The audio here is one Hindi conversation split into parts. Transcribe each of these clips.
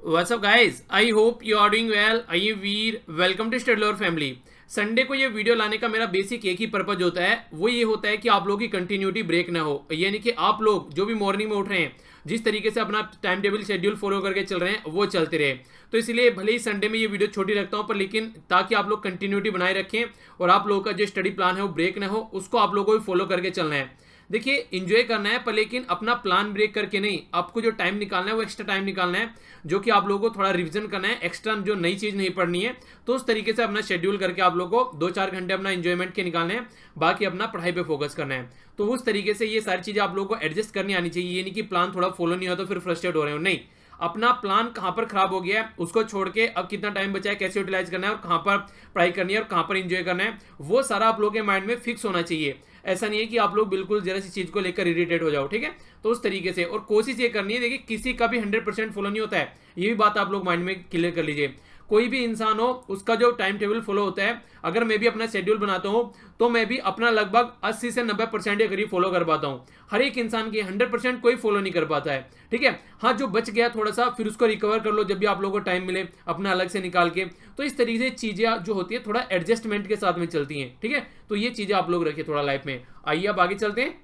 What's up guys? I hope you are doing well. आइए वीर, welcome to study lover family. Sunday को ये वीडियो लाने का मेरा बेसिक एक ही पर्पज होता है, वो ये होता है कि आप लोगों की कंटिन्यूटी ब्रेक ना हो। यानी कि आप लोग जो भी मॉर्निंग में उठ रहे हैं, जिस तरीके से अपना टाइम टेबल शेड्यूल फॉलो करके चल रहे हैं, वो चलते रहे। तो इसलिए भले ही संडे में ये वीडियो छोटी रखता हूँ, पर लेकिन ताकि आप लोग कंटिन्यूटी बनाए रखें और आप लोगों का जो स्टडी प्लान है वो ब्रेक ना हो, उसको आप लोगों को भी फॉलो करके चलना है। देखिए, इंजॉय करना है, पर लेकिन अपना प्लान ब्रेक करके नहीं। आपको जो टाइम निकालना है वो एक्स्ट्रा टाइम निकालना है, जो कि आप लोगों को थोड़ा रिवीजन करना है, एक्स्ट्रा जो नई चीज़ नहीं पढ़नी है। तो उस तरीके से अपना शेड्यूल करके आप लोगों को 2-4 घंटे अपना इंजॉयमेंट के निकालने हैं, बाकी अपना पढ़ाई पे फोकस करना है। तो उस तरीके से ये सारी चीज़ें आप लोगों को एडजस्ट करनी आनी चाहिए। ये नहीं कि प्लान थोड़ा फॉलो नहीं हो तो फिर फ्रस्ट्रेट हो रहे हो, नहीं। अपना प्लान कहाँ पर खराब हो गया है उसको छोड़ के अब कितना टाइम बचा है, कैसे यूटिलाइज करना है और कहाँ पर पढ़ाई करनी है और कहाँ पर इंजॉय करना है, वो सारा आप लोगों के माइंड में फिक्स होना चाहिए। ऐसा नहीं है कि आप लोग बिल्कुल जरा सी चीज को लेकर इरिटेट हो जाओ, ठीक है। तो उस तरीके से और कोशिश ये करनी है। देखिए, किसी का भी 100% फॉलो नहीं होता है, ये भी बात आप लोग माइंड में क्लियर कर लीजिए। कोई भी इंसान हो, उसका जो टाइम टेबल फॉलो होता है, अगर मैं भी अपना शेड्यूल बनाता हूँ तो मैं भी अपना लगभग 80 से 90% के करीब फॉलो कर पाता हूँ। हर एक इंसान की 100% कोई फॉलो नहीं कर पाता है, ठीक है। हाँ, जो बच गया थोड़ा सा, फिर उसको रिकवर कर लो जब भी आप लोगों को टाइम मिले, अपना अलग से निकाल के। तो इस तरीके से चीज़ें जो होती है थोड़ा एडजस्टमेंट के साथ में चलती हैं, ठीक है। तो ये चीज़ें आप लोग रखिए थोड़ा लाइफ में। आइए अब आगे चलते हैं।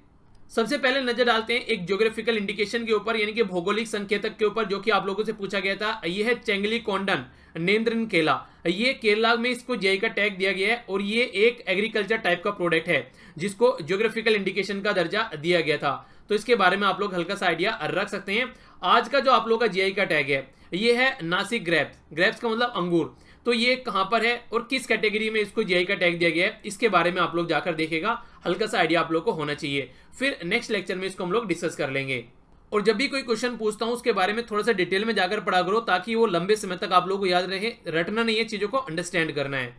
सबसे पहले नजर डालते हैं एक ज्योग्राफिकल इंडिकेशन के ऊपर, यानी कि भौगोलिक संकेतक के ऊपर, जो कि आप लोगों से पूछा गया था। ये है चेंगली कोंडन नेंद्रन केला। ये केरला में इसको जीआई का टैग दिया गया है और ये एक एग्रीकल्चर टाइप का प्रोडक्ट है जिसको ज्योग्राफिकल इंडिकेशन का दर्जा दिया गया था। तो इसके बारे में आप लोग हल्का सा आइडिया रख सकते हैं। आज का जो आप लोग का जीआई का टैग है, ये है नासिक ग्रेप्स। ग्रेप्स का मतलब अंगूर। तो ये कहां पर है और किस कैटेगरी में इसको जीआई का टैग दिया गया है, इसके बारे में आप लोग जाकर देखेगा। हल्का सा आइडिया आप लोग को होना चाहिए। फिर नेक्स्ट लेक्चर में इसको हम लोग डिस्कस कर लेंगे। और जब भी कोई क्वेश्चन पूछता हूं उसके बारे में थोड़ा सा डिटेल में जाकर पढ़ा करो, ताकि वो लंबे समय तक आप लोगों को याद रहे। रटना नहीं है, चीजों को अंडरस्टैंड करना है।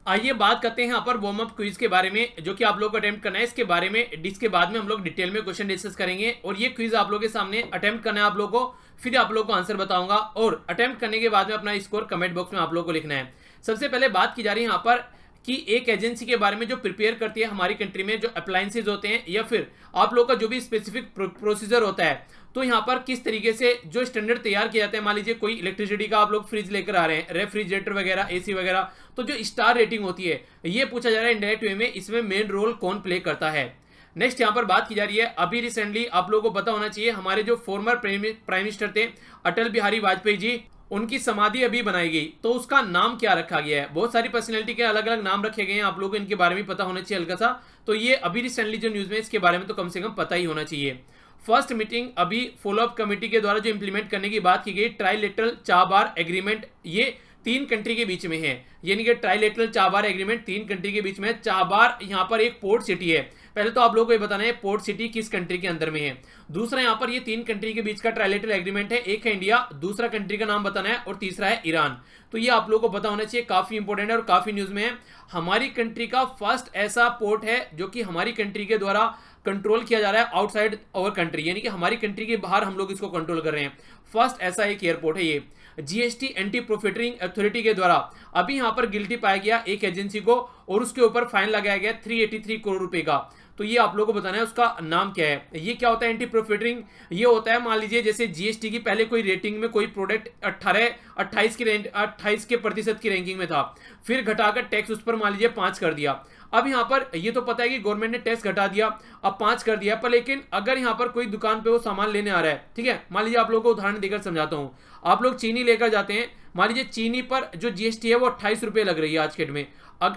आइए बात करते हैं यहाँ पर वार्म अप क्विज के बारे में, जो कि आप लोग को अटेम्प्ट करना है। इसके बारे में इसके बाद में हम लोग डिटेल में क्वेश्चन डिस्कस करेंगे और ये क्विज आप लोगों के सामने अटेम्प्ट करना है आप लोगों को। फिर आप लोग को आंसर बताऊंगा और अटेम्प्ट करने के बाद में अपना स्कोर कमेंट बॉक्स में आप लोग को लिखना है। सबसे पहले बात की जा रही है यहाँ पर कि एक एजेंसी के बारे में जो प्रिपेयर करती है हमारी कंट्री में जो अप्लायंसेज होते हैं, या फिर आप लोग का जो भी स्पेसिफिक प्रोसीजर होता है, तो यहाँ पर किस तरीके से जो स्टैंडर्ड तैयार किया जाता है। मान लीजिए कोई इलेक्ट्रिसिटी का आप लोग फ्रिज लेकर आ रहे हैं, रेफ्रिजरेटर वगैरह, एसी वगैरह, तो जो स्टार रेटिंग होती है, ये पूछा जा रहा है इनडायरेक्ट वे में, इसमें मेन रोल कौन प्ले करता है। नेक्स्ट यहाँ पर बात की जा रही है, अभी रिसेंटली आप लोगों को पता होना चाहिए, हमारे जो फॉर्मर प्राइम मिनिस्टर थे अटल बिहारी वाजपेयी जी, उनकी समाधि अभी बनाई गई, तो उसका नाम क्या रखा गया है। बहुत सारी पर्सनैलिटी के अलग अलग नाम रखे गए हैं, आप लोगों को इनके बारे में पता होना चाहिए हल्का सा। तो ये अभी रिसेंटली जो न्यूज में, इसके बारे में तो कम से कम पता ही होना चाहिए। फर्स्ट मीटिंग अभी फॉलोअप कमेटी के द्वारा जो इंप्लीमेंट करने की बात की गई, ट्राइलेटरल चाबार एग्रीमेंट, ये 3 कंट्री के बीच में है। यानी कि ट्राइलेटरल चाबार एग्रीमेंट 3 कंट्री के बीच में है। चाबार यहाँ पर एक पोर्ट सिटी है। पहले तो आप लोगों को ये बताना है पोर्ट सिटी किस कंट्री के अंदर में है। दूसरा, यहाँ पर ये 3 कंट्री के बीच का ट्राइलेटरल एग्रीमेंट है। एक है इंडिया, दूसरा कंट्री का नाम बताना है, और तीसरा है ईरान। तो ये आप लोगों को पता होना चाहिए, काफी इंपॉर्टेंट है और काफी न्यूज में है। हमारी कंट्री का फर्स्ट ऐसा पोर्ट है जो कि हमारी कंट्री के द्वारा कंट्रोल किया जा रहा है आउटसाइड अवर कंट्री, यानी कि हमारी कंट्री के बाहर हम लोग इसको कंट्रोल कर रहे हैं। फर्स्ट ऐसा एक एयरपोर्ट है ये। जीएसटी एंटी प्रॉफिटिंग अथॉरिटी के द्वारा अभी यहां पर गिल्टी पाया गया एक एजेंसी को, और उसके ऊपर फाइन लगाया गया 383 करोड़ रुपए का। तो ये आप लोगों को बताना है उसका नाम क्या है। ये क्या होता है एंटी प्रॉफिटिंग? ये होता है, मान लीजिए जैसे जीएसटी की पहले कोई रेटिंग में कोई प्रोडक्ट 28 के प्रतिशत की रैंकिंग में था, फिर घटाकर टैक्स उस पर मान लीजिए 5 कर दिया। अब यहाँ पर ये तो पता है कि गवर्नमेंट ने टैक्स घटा दिया, अब 5 कर दिया, पर लेकिन अगर यहाँ पर कोई दुकान पे वो सामान लेने आ रहा है, ठीक है, मान लीजिए आप लोगों को उदाहरण देकर समझाता हूँ। आप लोग चीनी लेकर जाते हैं, मान लीजिए चीनी पर जो जीएसटी है वो 28 रुपये लग रही है आज के डेट में,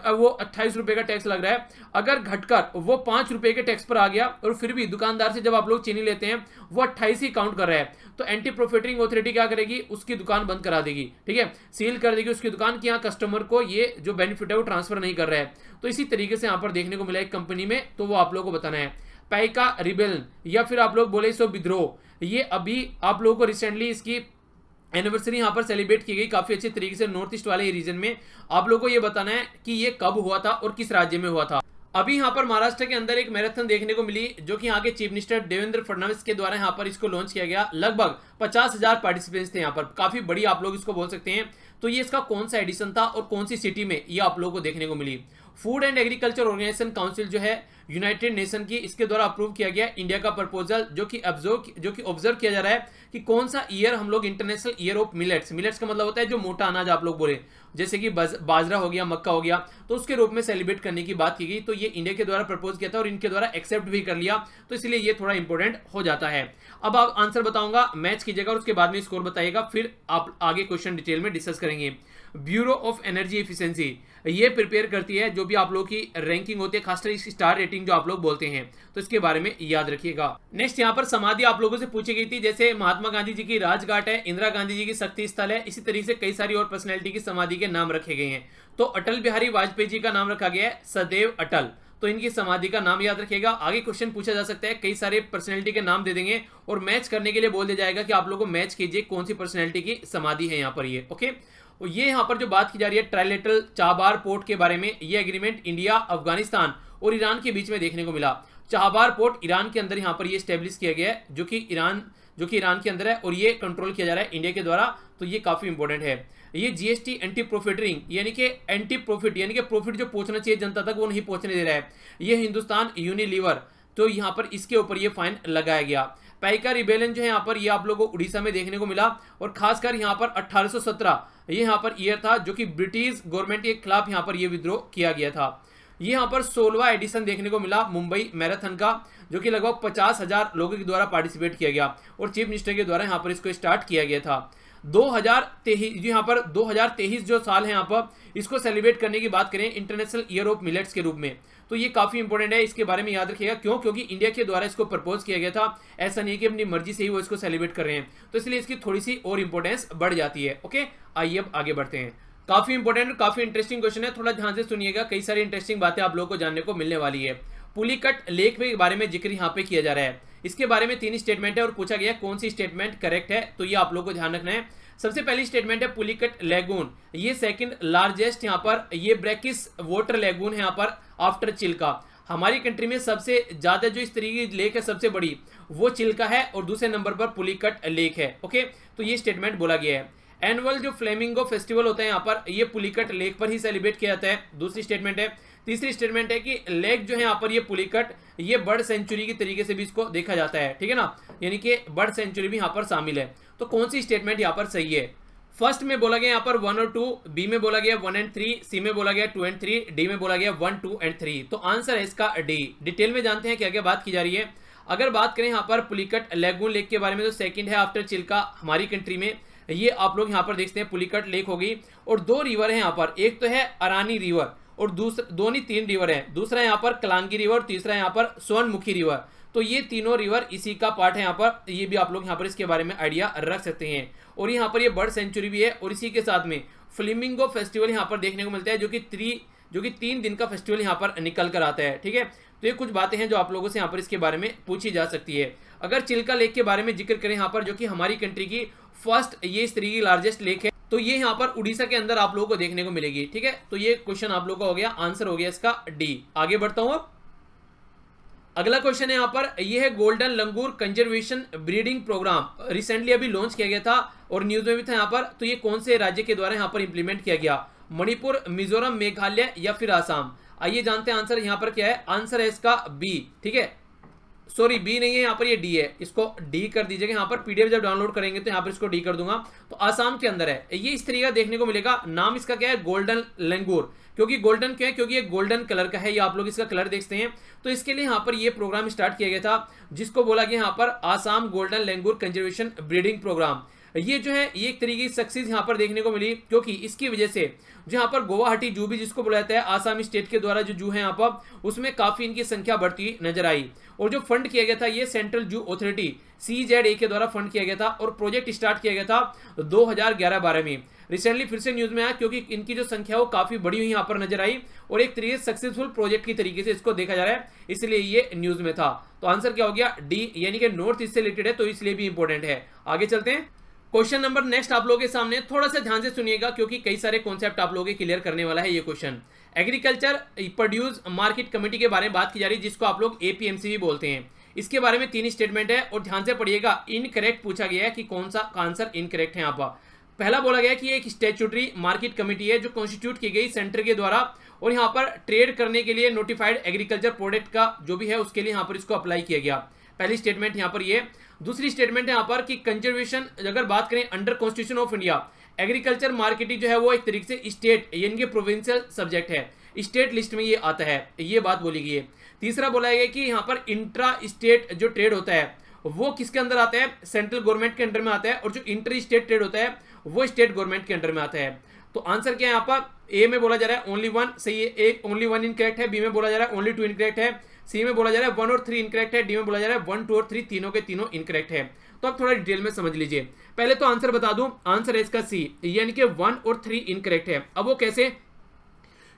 वो 28 रुपये का टैक्स लग रहा है। अगर घटकर वो 5 रुपये के टैक्स पर आ गया, और फिर भी दुकानदार से जब आप लोग चीनी लेते हैं वो 28 ही काउंट कर रहा है, तो एंटी प्रॉफिटिंग अथॉरिटी क्या करेगी, उसकी दुकान बंद करा देगी, ठीक है, सील कर देगी उसकी दुकान की। यहाँ कस्टमर को ये जो बेनिफिट है वो ट्रांसफर नहीं कर रहा है। तो इसी तरीके से यहाँ पर देखने को मिला एक कंपनी में, तो वो आप लोगों को बताना है। पैका रिबेल, या फिर आप लोग बोले सो विद्रोह, ये अभी आप लोगों को रिसेंटली इसकी एनिवर्सरी यहाँ पर सेलिब्रेट की गई काफी अच्छे तरीके से नॉर्थ ईस्ट वाले रीजन में। आप लोगों को ये बताना है कि ये कब हुआ था और किस राज्य में हुआ था। अभी यहाँ पर महाराष्ट्र के अंदर एक मैराथन देखने को मिली, जो कि यहाँ के चीफ मिनिस्टर देवेंद्र फडणवीस के द्वारा यहाँ पर इसको लॉन्च किया गया। लगभग 50,000 पार्टिसिपेंट्स थे यहाँ पर, काफी बड़ी आप लोग इसको बोल सकते हैं। तो ये इसका कौन सा एडिशन था और कौन सी सिटी में, ये आप लोगों को देखने को मिली। Food and agriculture organisation council जो है यूनाइटेड नेशन की, इसके द्वारा अप्रूव किया गया इंडिया का प्रपोजल, जो कि ऑब्जर्व किया जा रहा है कि कौन सा ईयर हम लोग international year of millets, millets का मतलब होता है जो मोटा अनाज आप लोग बोले, जैसे कि बाजरा हो गया, मक्का हो गया, तो उसके रूप में सेलिब्रेट करने की बात की गई। तो ये इंडिया के द्वारा प्रपोज किया था और इनके द्वारा एक्सेप्ट भी कर लिया, तो इसलिए ये थोड़ा इंपॉर्टेंट हो जाता है। अब आप आंसर बताऊंगा, मैच कीजिएगा और उसके बाद में स्कोर बताइएगा, फिर आप आगे क्वेश्चन डिटेल में डिस्कस करेंगे। ब्यूरो ऑफ एनर्जी एफिशिएंसी ये प्रिपेयर करती है जो भी आप लोगों की रैंकिंग होती है, खासकर स्टार रेटिंग जो आप लोग बोलते हैं, तो इसके बारे में याद रखिएगा। नेक्स्ट यहाँ पर समाधि आप लोगों से पूछी गई थी, जैसे महात्मा गांधी जी की राजघाट है, इंदिरा गांधी जी की शक्ति स्थल है, इसी तरीके से कई सारी और पर्सनैलिटी की समाधि के नाम रखे गए हैं। तो अटल बिहारी वाजपेयी जी का नाम रखा गया है सदैव अटल, तो इनकी समाधि का नाम याद रखिएगा। आगे क्वेश्चन पूछा जा सकता है, कई सारे पर्सनैलिटी के नाम दे देंगे और मैच करने के लिए बोल दिया जाएगा कि आप लोगों को मैच कीजिए कौन सी पर्सनैलिटी की समाधि है यहाँ पर ये, ओके। और ये यहाँ पर जो बात की जा रही है ट्राइलेटरल चाबार पोर्ट के बारे में, ये एग्रीमेंट इंडिया, अफगानिस्तान और ईरान के बीच में देखने को मिला। चाबार पोर्ट ईरान के अंदर यहाँ पर ये स्टेब्लिश किया गया है, जो कि ईरान के अंदर है और ये कंट्रोल किया जा रहा है इंडिया के द्वारा, तो ये काफी इंपॉर्टेंट है। ये जीएसटी एंटी प्रॉफिटरिंग यानी कि एंटी प्रॉफिट यानी कि प्रॉफिट जो पहुंचना चाहिए जनता तक वो नहीं पहुंचने दे रहा है, ये हिंदुस्तान यूनिलीवर, तो यहाँ पर इसके ऊपर ये फाइन लगाया गया। पाइका रिबेलियन जो है यहाँ पर ये आप लोगों को उड़ीसा में देखने को मिला और खासकर यहाँ पर 1817 ये यहाँ पर ईयर था जो कि ब्रिटिश गवर्नमेंट के खिलाफ यहाँ पर ये विद्रोह किया गया था। ये यहाँ पर 16वां एडिशन देखने को मिला मुंबई मैराथन का, जो कि लगभग 50,000 लोगों के द्वारा पार्टिसिपेट किया गया और चीफ मिनिस्टर के द्वारा यहाँ पर इसको स्टार्ट किया गया था। 2023 यहाँ पर 2023 जो साल है यहाँ पर इसको सेलिब्रेट करने की बात करें इंटरनेशनल ईयर ऑफ मिलेट्स के रूप में, तो ये काफी इंपॉर्टेंट है, इसके बारे में याद रखिएगा। क्यों? क्योंकि इंडिया के द्वारा इसको प्रपोज किया गया था, ऐसा नहीं कि अपनी मर्जी से ही वो इसको सेलिब्रेट कर रहे हैं, तो इसलिए इसकी थोड़ी सी और इंपॉर्टेंस बढ़ जाती है, ओके। आइए अब आगे बढ़ते हैं। काफी इंपॉर्टेंट, काफी इंटरेस्टिंग क्वेश्चन है, थोड़ा ध्यान से सुनिएगा, कई सारी इंटरेस्टिंग बातें आप लोगों को जानने को मिलने वाली है। पुलिकट लेक के बारे में जिक्र यहाँ पे किया जा रहा है, इसके बारे में 3 स्टेटमेंट है और पूछा गया कौन सी स्टेटमेंट करेक्ट है, तो ये आप लोगों को ध्यान रखना है। सबसे पहली स्टेटमेंट है पुलिकट लेगून, ये सेकंड लार्जेस्ट यहाँ पर ये ब्रैकिस वाटर लेगून है यहाँ पर आफ्टर चिल्का। हमारी कंट्री में सबसे ज्यादा जो इस तरीके की लेक है सबसे बड़ी वो चिल्का है और दूसरे नंबर पर पुलिकट लेक है, ओके। तो ये स्टेटमेंट बोला गया है। एनुअल जो फ्लेमिंगो फेस्टिवल होता है यहाँ पर ये पुलिकट लेक पर ही सेलिब्रेट किया जाता है, दूसरी स्टेटमेंट है। तीसरी स्टेटमेंट है कि लेक जो है यहाँ पर ये पुलिकट ये बर्ड सेंचुरी की तरीके से भी इसको देखा जाता है, ठीक है ना, यानी कि बर्ड सेंचुरी भी यहाँ पर शामिल है। तो कौन सी स्टेटमेंट यहाँ पर सही है? फर्स्ट में बोला गया यहाँ पर 1 और 2, बी में बोला गया 1 और 3, सी में बोला गया 2 और 3, डी में बोला गया 1, 2 और 3, तो आंसर है इसका डी। डिटेल में जानते हैं क्या क्या बात की जा रही है। अगर बात करें यहाँ पर पुलिकट लेगून लेक के बारे में, तो सेकंड है आफ्टर चिल्का हमारी कंट्री में, ये आप लोग यहाँ पर देखते हैं पुलिकट लेक हो गई। और 2 रिवर है यहाँ पर, एक तो है अरानी रिवर और दो नहीं 3 रिवर है, दूसरा यहाँ पर कलांगी रिवर, तीसरा यहाँ पर स्वर्णमुखी रिवर, तो ये तीनों रिवर इसी का पार्ट है यहाँ पर, ये भी आप लोग यहाँ पर इसके बारे में आइडिया रख सकते हैं। और यहाँ पर ये बर्ड सेंचुरी भी है और इसी के साथ में फ्लेमिंगो फेस्टिवल यहाँ पर देखने को मिलता है, जो कि 3 दिन का फेस्टिवल यहाँ पर निकल कर आता है, ठीक है। तो ये कुछ बातें हैं जो आप लोगों से यहाँ पर इसके बारे में पूछी जा सकती है। अगर चिल्का लेक के बारे में जिक्र करें यहाँ पर, जो कि हमारी कंट्री की फर्स्ट ये इस तरीके की लार्जेस्ट लेक है, तो ये यहाँ पर उड़ीसा के अंदर आप लोगों को देखने को मिलेगी, ठीक है। तो ये क्वेश्चन आप लोगों का हो गया, आंसर हो गया इसका डी। आगे बढ़ता हूं अब। अगला क्वेश्चन है यहाँ पर, ये है गोल्डन लंगूर कंजर्वेशन ब्रीडिंग प्रोग्राम, रिसेंटली अभी लॉन्च किया गया था और न्यूज में भी था यहाँ पर, तो ये कौन से राज्य के द्वारा यहाँ पर इंप्लीमेंट किया गया? मणिपुर, मिजोरम, मेघालय या फिर आसाम? आइए जानते हैं आंसर यहाँ पर क्या है। आंसर है इसका बी, ठीक है, सॉरी बी नहीं है यहाँ पर, ये डी है, इसको डी कर दीजिएगा। यहाँ पर पीडीएफ जब डाउनलोड करेंगे तो यहाँ पर इसको डी कर दूंगा। तो आसाम के अंदर है, ये इस तरीके का देखने को मिलेगा। नाम इसका क्या है? गोल्डन लंगूर। क्योंकि गोल्डन क्या है? क्योंकि ये गोल्डन कलर का है, ये आप लोग इसका कलर देखते हैं। तो इसके लिए यहाँ पर ये प्रोग्राम स्टार्ट किया गया था, जिसको बोला गया यहाँ पर आसाम गोल्डन लंगूर कंजर्वेशन ब्रीडिंग प्रोग्राम। ये जो है ये एक तरीके की सक्सेस यहाँ पर देखने को मिली, क्योंकि इसकी वजह से जो यहाँ पर गुवाहाटी जू भी जिसको बुलाया जाता है, आसाम स्टेट के द्वारा जो जू है यहाँ पर, उसमें काफी इनकी संख्या बढ़ती नजर आई। और जो फंड किया गया था ये सेंट्रल जू अथॉरिटी CZA के द्वारा फंड किया गया था और प्रोजेक्ट स्टार्ट किया गया था 2011-12 में। रिसेंटली फिर से न्यूज में आया, क्योंकि इनकी जो संख्या वो काफी बड़ी हुई यहाँ पर नजर आई और एक तरीके से सक्सेसफुल प्रोजेक्ट की तरीके से इसको देखा जा रहा है, इसलिए ये न्यूज में था। तो आंसर क्या हो गया? डी, यानी कि नॉर्थ ईस्ट से रिलेटेड है, तो इसलिए भी इंपॉर्टेंट है। आगे चलते हैं। क्वेश्चन नंबर नेक्स्ट आप लोगों के सामने, थोड़ा सा ध्यान से सुनिएगा क्योंकि कई सारे कॉन्सेप्ट आप लोगों के क्लियर करने वाला है ये question. Agriculture produce market committee के बारे में बात की जा रही है, जिसको आप लोग APMC भी बोलते हैं। इसके बारे में 3 स्टेटमेंट है और ध्यान से पढ़िएगा। इनकरेक्ट पूछा गया है कि कौन सा आंसर इनकरेक्ट है यहाँ पर। पहला बोला गया कि एक स्टैट्यूटरी मार्केट कमेटी है जो कॉन्स्टिट्यूट की गई सेंटर के द्वारा, और यहाँ पर ट्रेड करने के लिए नोटिफाइड एग्रीकल्चर प्रोडक्ट का जो भी है उसके लिए यहाँ पर इसको अप्लाई किया गया। पहली स्टेटमेंट यहाँ पर ये। दूसरी स्टेटमेंट है यहाँ पर कि कंजर्वेशन, अगर बात करें under constitution of India, agriculture marketing जो है वो एक तरीके से स्टेट यानी कि प्रोविंशियल सब्जेक्ट है, स्टेट लिस्ट में ये आता है, ये बात बोली गई है। तीसरा बोला गया कि यहाँ पर इंट्रा स्टेट जो ट्रेड होता है वो किसके अंदर आता है, सेंट्रल गवर्नमेंट के अंडर में आता है, और जो इंटर स्टेट ट्रेड होता है वो स्टेट गवर्नमेंट के अंडर में आता है। तो आंसर क्या है यहाँ पर, ए में बोला जा रहा है ओनली वन सही है, एक ओनली वन इनकरेक्ट है, बी में बोला जा रहा है ओनली टू इनकरेक्ट है, सी में बोला जा रहा है 1 और 3 इनकरेक्ट है, डी में बोला जा रहा है 1, 2 और 3 तीनों के तीनों इनकरेक्ट है। तो अब थोड़ा डिटेल में समझ लीजिए। पहले तो आंसर बता दूं, आंसर है इसका सी, यानी कि 1 और 3 इनकरेक्ट है। अब वो कैसे,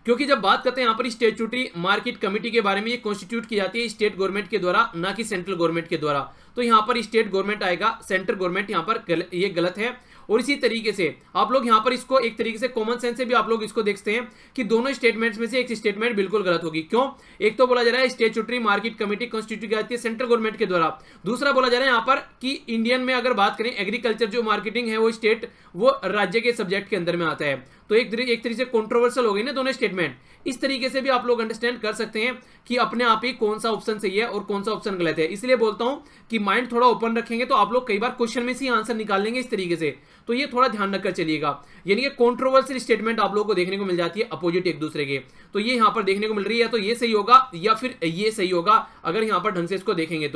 क्योंकि जब बात करते हैं यहाँ पर स्टैट्यूटरी मार्केट कमेटी के बारे में, ये कॉन्स्टिट्यूट की जाती है स्टेट गवर्नमेंट के द्वारा, ना कि सेंट्रल गवर्नमेंट के द्वारा। तो यहाँ पर स्टेट गवर्नमेंट आएगा, सेंट्रल गवर्नमेंट यहाँ पर ये गलत है। और इसी तरीके से आप लोग यहाँ पर इसको एक तरीके से कॉमन सेंस से भी आप लोग इसको देखते हैं कि दोनों स्टेटमेंट्स में से एक स्टेटमेंट बिल्कुल गलत होगी। क्यों, एक तो बोला जा रहा है स्टैट्यूटरी मार्केट कमेटी कॉन्स्टिट्यूट की जाती है सेंट्रल गवर्नमेंट के द्वारा, दूसरा बोला जा रहा है यहाँ पर कि इंडियन में अगर बात करें एग्रीकल्चर जो मार्केटिंग है वो स्टेट वो राज्य के सब्जेक्ट के अंदर में आता है। तो एक तरीके से कंट्रोवर्शियल हो गई ना दोनों स्टेटमेंट। इस तरीके से भी आप लोग अंडरस्टैंड कर सकते हैं कि अपने आप ही कौन सा ऑप्शन सही है और कौन सा ऑप्शन गलत है। इसलिए बोलता हूं कि माइंड थोड़ा ओपन रखेंगे तो आप लोग कई बार क्वेश्चन में से आंसर निकाल लेंगे इस तरीके से। तो ये थोड़ा ध्यान रखकर चलिएगा, यानी कि कंट्रोवर्शियल स्टेटमेंट आप लोगों को देखने को मिल जाती है अपोजिट एक दूसरे के। तो ये यहाँ पर देखने को मिल रही है, तो ये सही होगा या फिर ये सही होगा अगर यहाँ पर ढंग से इसको देखेंगे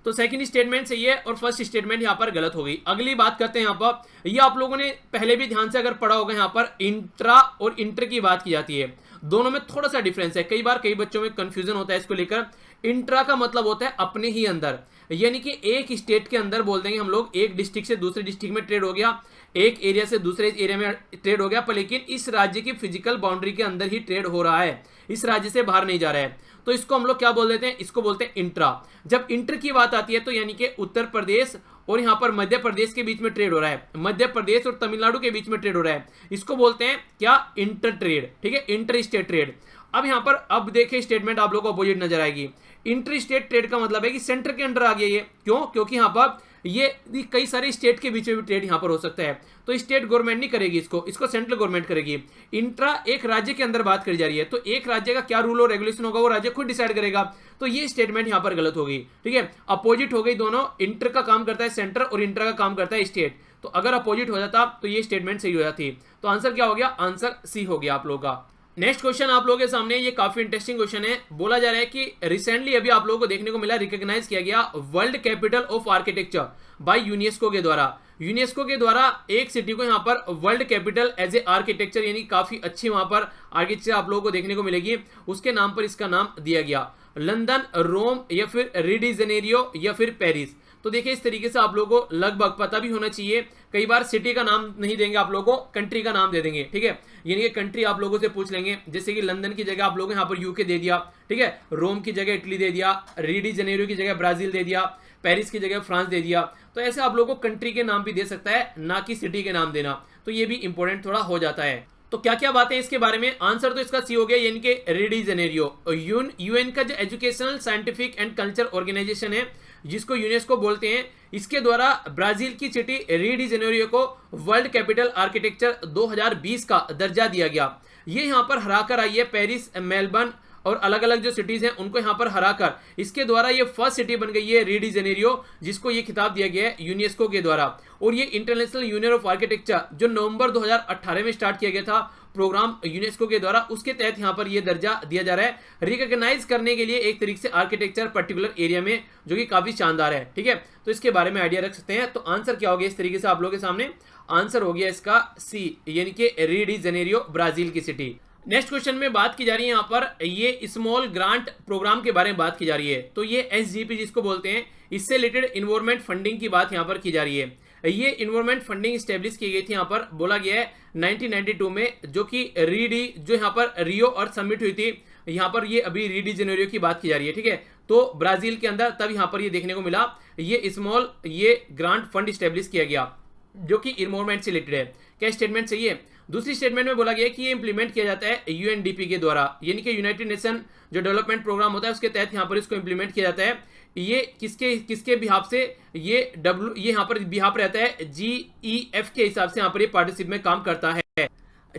तो सेकंड स्टेटमेंट सही है और फर्स्ट स्टेटमेंट यहाँ पर गलत हो गई। अगली बात करते हैं यहाँ पर, ये आप लोगों ने पहले भी ध्यान से अगर पढ़ा होगा, यहाँ पर इंट्रा और इंटर की बात की जाती है, दोनों में थोड़ा सा डिफरेंस है। कई बार कई बच्चों में कंफ्यूजन होता है इसको लेकर। इंट्रा का मतलब होता है अपने ही अंदर, यानी कि एक स्टेट के अंदर बोल देंगे हम लोग, एक डिस्ट्रिक्ट से दूसरे डिस्ट्रिक्ट में ट्रेड हो गया, एक एरिया से दूसरे एरिया में ट्रेड हो गया, पर लेकिन इस राज्य की फिजिकल बाउंड्री के अंदर ही ट्रेड हो रहा है, इस राज्य से बाहर नहीं जा रहा है। तो इसको हम लोग क्या बोल देते हैं, इसको बोलते हैं इंट्रा। जब इंटर की बात आती है तो यानी कि उत्तर प्रदेश और यहाँ पर मध्य प्रदेश के बीच में ट्रेड हो रहा है, मध्य प्रदेश और तमिलनाडु के बीच में ट्रेड हो रहा है, इसको बोलते हैं क्या, इंटर ट्रेड। ठीक है, इंटर स्टेट ट्रेड। अब यहाँ पर अब देखिए स्टेटमेंट आप लोगों को अपोजिट नजर आएगी। इंटर स्टेट ट्रेड का मतलब है कि सेंटर के अंडर आ गया ये, क्यों, क्योंकि यहाँ पर ये कई सारे स्टेट के बीच में भी ट्रेड यहाँ पर हो सकता है, तो स्टेट गवर्नमेंट नहीं करेगी इसको सेंट्रल गवर्नमेंट करेगी। इंट्रा एक राज्य के अंदर बात करी जा रही है, तो एक राज्य का क्या रूल और रेगुलेशन होगा वो राज्य खुद डिसाइड करेगा। तो ये स्टेटमेंट यहाँ पर गलत होगी। ठीक है, अपोजिट हो गई दोनों, इंटर का काम करता है सेंटर और इंट्रा का काम करता है स्टेट। तो अगर अपोजिट हो जाता तो ये स्टेटमेंट सही हो जाती। तो आंसर क्या हो गया, आंसर सी हो गया आप लोगों का। नेक्स्ट क्वेश्चन आप लोगों के सामने, ये काफी इंटरेस्टिंग क्वेश्चन है। बोला जा रहा है कि रिसेंटली अभी आप लोगों को देखने को मिला, रिकॉग्नाइज किया गया world capital of architecture by UNESCO के द्वारा। यूनेस्को के द्वारा एक सिटी को यहाँ पर world capital as a architecture, यानी काफी अच्छी वहां पर आर्किटेक्चर आप लोगों को देखने को मिलेगी, उसके नाम पर इसका नाम दिया गया। लंदन, रोम या फिर री डी जेनेरियो या फिर पेरिस। तो देखिए इस तरीके से आप लोगों को लगभग पता भी होना चाहिए। कई बार सिटी का नाम नहीं देंगे आप लोगों को, कंट्री का नाम दे देंगे। ठीक है, यानी कि कंट्री आप लोगों से पूछ लेंगे, जैसे कि लंदन की जगह आप लोगों यहाँ पर यूके दे दिया, ठीक है, रोम की जगह इटली दे दिया, री डी जेनेरियो की जगह ब्राजील दे दिया, पेरिस की जगह फ्रांस दे दिया। तो ऐसे आप लोगों को कंट्री के नाम भी दे सकता है, ना कि सिटी के नाम देना। तो ये भी इंपॉर्टेंट थोड़ा हो जाता है। तो क्या क्या बातें इसके बारे में, आंसर तो इसका सी हो गया, यानी कि री डी जेनेरियो। यूएन का जो educational, scientific and culture organisation है, जिसको यूनेस्को बोलते हैं, इसके द्वारा ब्राजील की सिटी री डी जेनेरियो को वर्ल्ड कैपिटल आर्किटेक्चर 2020 का दर्जा दिया गया। ये यहाँ पर हराकर आई है पेरिस, मेलबर्न और अलग अलग जो सिटीज हैं उनको यहाँ पर हराकर इसके द्वारा ये फर्स्ट सिटी बन गई है री डी जेनेरियो, जिसको ये खिताब दिया गया है यूनेस्को के द्वारा। और ये इंटरनेशनल यूनियन ऑफ आर्किटेक्चर जो नवंबर 2018 में स्टार्ट किया गया था प्रोग्राम यूनेस्को के द्वारा, उसके तहत यहाँ पर ये दर्जा दिया जा रहा है, रिकॉग्नाइज करने के लिए एक तरीके से आर्किटेक्चर पर्टिकुलर एरिया में, जो कि काफी शानदार है। ठीक है, तो इसके बारे में आइडिया रख सकते हैं। तो आंसर क्या हो गया इस तरीके से आप लोगों के सामने, आंसर हो गया इसका सी, यानी कि री डी जेनेरियो ब्राजील की सिटी। नेक्स्ट क्वेश्चन में बात की जा रही है यहाँ पर, ये स्मॉल ग्रांट प्रोग्राम के बारे में बात की जा रही है। तो ये एसजीपी जिसको बोलते हैं, इससे रिलेटेड इन्वायरमेंट फंडिंग की बात यहाँ पर की जा रही है। ये इन्वायरमेंट फंडिंग स्टेब्लिश की गई थी, यहाँ पर बोला गया है 1992 में, जो कि री जो यहाँ पर रियो अर्थ समिट हुई थी, यहाँ पर ये अभी री डी जेनेरियो की बात की जा रही है। ठीक है, तो ब्राजील के अंदर तब यहाँ पर ये देखने को मिला, ये स्मॉल ये ग्रांट फंड स्टेब्लिश किया गया। जो कि इन्वायरमेंट से रिलेटेड है। क्या स्टेटमेंट सही है? दूसरी स्टेटमेंट में बोला गया है कि ये इंप्लीमेंट किया जाता है यूएनडीपी के द्वारा, यानी कि यूनाइटेड नेशन जो डेवलपमेंट प्रोग्राम होता है उसके तहत यहाँ पर इसको इंप्लीमेंट किया जाता है। ये किसके बिहाफ से, ये यहाँ पर बिहाफ रहता है GEF के हिसाब से यहाँ पर ये पार्टनरशिप में काम करता है।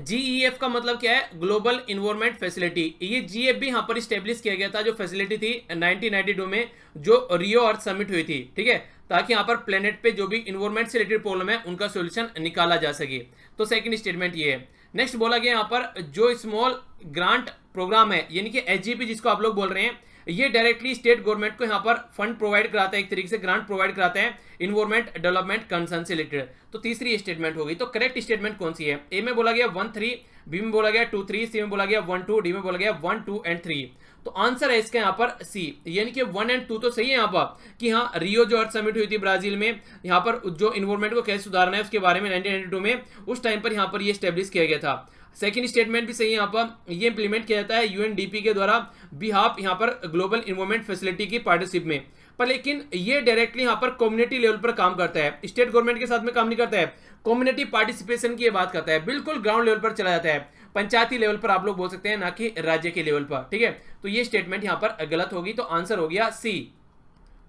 GEF का मतलब क्या है? Global environment facility. ये GEF भी यहाँ पर स्टेब्लिश किया गया था, जो फैसिलिटी थी 1992 में जो रियो अर्थ समिट हुई थी, ठीक है, ताकि यहाँ पर प्लेनेट पे जो भी इन्वायरमेंट से रिलेटेड प्रॉब्लम है उनका सॉल्यूशन निकाला जा सके। तो सेकंड स्टेटमेंट ये है। नेक्स्ट बोला गया यहाँ पर जो स्मॉल ग्रांट प्रोग्राम है, यानी कि SGP जिसको आप लोग बोल रहे हैं, ये डायरेक्टली स्टेट गवर्नमेंट को यहाँ पर फंड प्रोवाइड कराता है, एक तरीके से ग्रांट प्रोवाइड कराता है इन्वायरमेंट डेवलपमेंट कंसर्न से रिलेटेड। तो तीसरी स्टेटमेंट होगी। तो करेक्ट स्टेटमेंट कौन सी है? ए में बोला गया 1 3, बी में बोला गया 2 3, सी में बोला गया 1 2, डी में बोला गया 1 2 एंड 3। तो आंसर है इसका यहाँ पर सी, यानी कि 1 एंड 2 तो सही है यहाँ पर कि हाँ रियो जो अर्थ समिट हुई थी ब्राजील में, यहाँ पर जो इन्वायरमेंट को कैसे सुधारना है उसके बारे में 1992 में उस टाइम पर यहाँ पर ये स्टेब्लिश किया गया था। सेकंड स्टेटमेंट भी सही है, यहाँ पर ये इंप्लीमेंट किया जाता है यूएनडीपी के द्वारा बिहाफ यहाँ पर ग्लोबल इन्वायरमेंट फैसिलिटी की पार्टनरशिप में। पर लेकिन ये डायरेक्टली यहाँ पर कम्युनिटी लेवल पर काम करता है, स्टेट गवर्नमेंट के साथ में काम नहीं करता है, कम्युनिटी पार्टिसिपेशन की ये बात करता है, बिल्कुल ग्राउंड लेवल पर चला जाता है, पंचायती लेवल पर आप लोग बोल सकते हैं, ना कि राज्य के लेवल पर, ठीक है। तो ये स्टेटमेंट यहाँ पर गलत होगी, तो आंसर हो गया सी।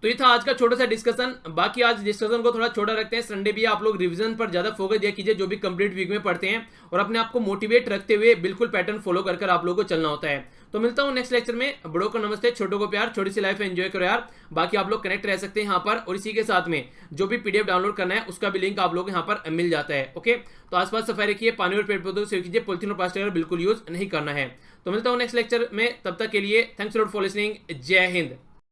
तो ये था आज का छोटा सा डिस्कशन। बाकी आज डिस्कशन को थोड़ा छोटा रखते हैं, संडे भी आप लोग रिवीजन पर ज्यादा फोकस दिया कीजिए जो भी कंप्लीट वीक में पढ़ते हैं, और अपने आप को मोटिवेट रखते हुए बिल्कुल पैटर्न फॉलो कर आप लोगों को चलना होता है। तो मिलता हूं नेक्स्ट लेक्चर में। बड़ों को नमस्ते, छोटों को प्यार, छोटी सी लाइफ एंजॉय करो यार। बाकी आप लोग कनेक्ट रह सकते हैं यहाँ पर, और इसी के साथ में जो भी PDF डाउनलोड करना है उसका भी लिंक आप लोग यहाँ पर मिल जाता है। ओके, तो आसपास सफाई रखिए, पानी और पेड़ पौधों से कीजिए, पॉलिथीन और प्लास्टिक बिल्कुल यूज नहीं करना है। तो मिलता हूं नेक्स्ट लेक्चर में, तब तक के लिए थैंक्स लॉट फॉर लिसनिंग। जय हिंद।